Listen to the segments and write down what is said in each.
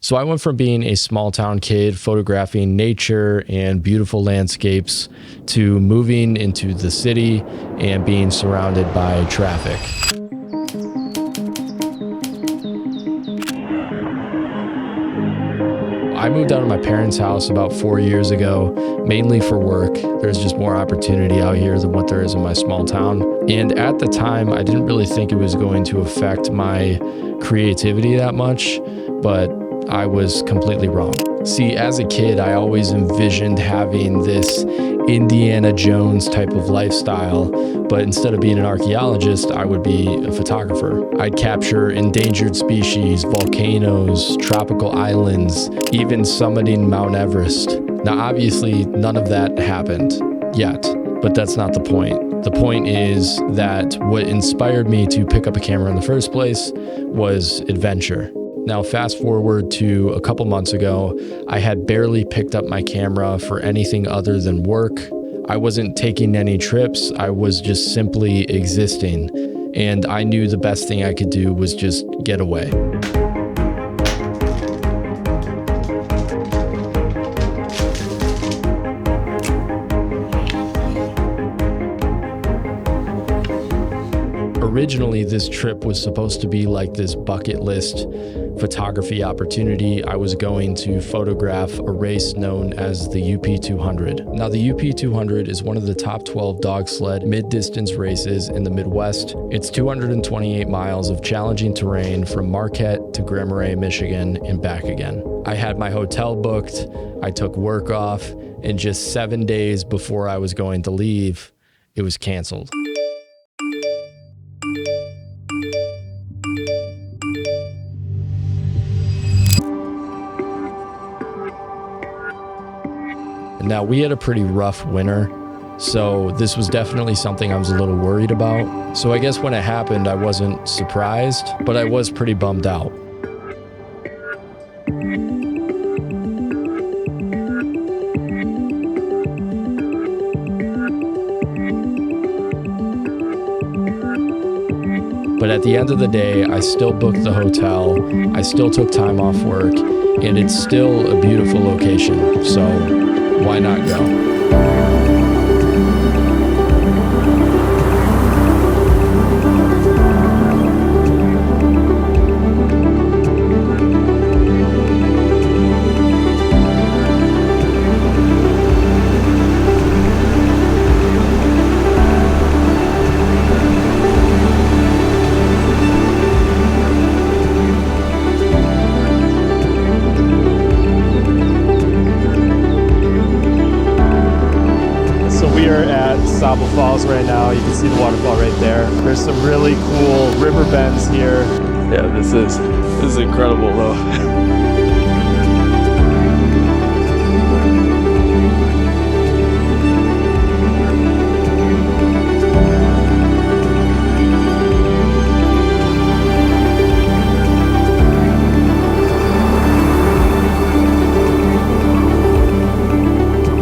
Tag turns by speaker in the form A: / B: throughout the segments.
A: So I went from being a small town kid photographing nature and beautiful landscapes to moving into the city and being surrounded by traffic. I moved out of my parents' house about 4 years ago, mainly for work. There's just more opportunity out here than what there is in my small town. And at the time, I didn't really think it was going to affect my creativity that much, but I was completely wrong. See, as a kid, I always envisioned having this Indiana Jones type of lifestyle, but instead of being an archaeologist, I would be a photographer. I'd capture endangered species, volcanoes, tropical islands, even summiting Mount Everest. Now, obviously, none of that happened yet, but that's not the point. The point is that what inspired me to pick up a camera in the first place was adventure. Now, fast forward to a couple months ago, I had barely picked up my camera for anything other than work. I wasn't taking any trips, I was just simply existing. And I knew the best thing I could do was just get away. Originally, this trip was supposed to be like this bucket list photography opportunity. I was going to photograph a race known as the UP 200. Now, the UP 200 is one of the top 12 dog sled mid-distance races in the Midwest. It's 228 miles of challenging terrain from Marquette to Grand Marais, Michigan, and back again. I had my hotel booked, I took work off, and just 7 days before I was going to leave, it was canceled. Now, we had a pretty rough winter, so this was definitely something I was a little worried about. So I guess when it happened, I wasn't surprised, but I was pretty bummed out. But at the end of the day, I still booked the hotel, I still took time off work, and it's still a beautiful location, so why not go? Sauble Falls right now. You can see the waterfall right there. There's some really cool river bends here. Yeah, this is incredible though.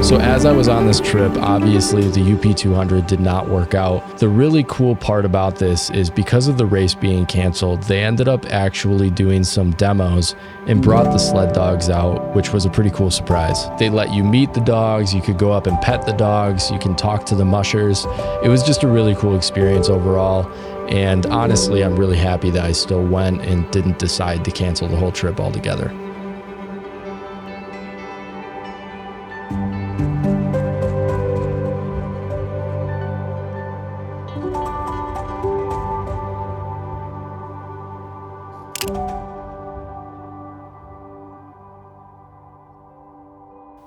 A: So as I was on this trip, obviously the UP 200 did not work out. The really cool part about this is because of the race being canceled, they ended up actually doing some demos and brought the sled dogs out, which was a pretty cool surprise. They let you meet the dogs, you could go up and pet the dogs, you can talk to the mushers. It was just a really cool experience overall. And honestly, I'm really happy that I still went and didn't decide to cancel the whole trip altogether.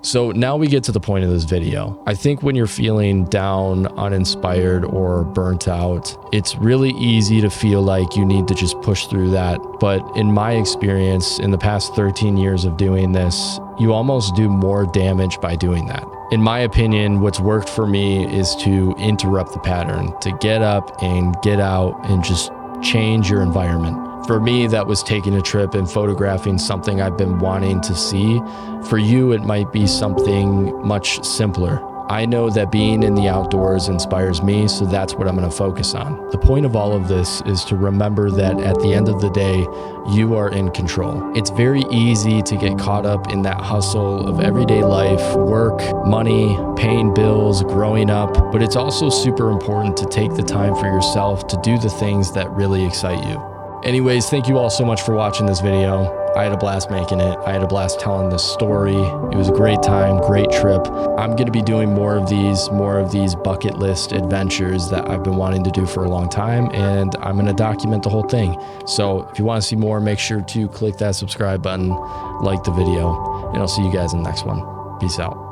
A: So now we get to the point of this video. I think when you're feeling down, uninspired, or burnt out, it's really easy to feel like you need to just push through that. But in my experience, in the past 13 years of doing this, you almost do more damage by doing that. In my opinion, what's worked for me is to interrupt the pattern, to get up and get out and just change your environment. For me, that was taking a trip and photographing something I've been wanting to see. For you, it might be something much simpler. I know that being in the outdoors inspires me, so that's what I'm going to focus on. The point of all of this is to remember that at the end of the day, you are in control. It's very easy to get caught up in that hustle of everyday life, work, money, paying bills, growing up, but it's also super important to take the time for yourself to do the things that really excite you. Anyways, thank you all so much for watching this video. I had a blast making it. I had a blast telling this story. It was a great time, great trip. I'm going to be doing more of these bucket list adventures that I've been wanting to do for a long time, and I'm going to document the whole thing. So if you want to see more, make sure to click that subscribe button, like the video, and I'll see you guys in the next one. Peace out.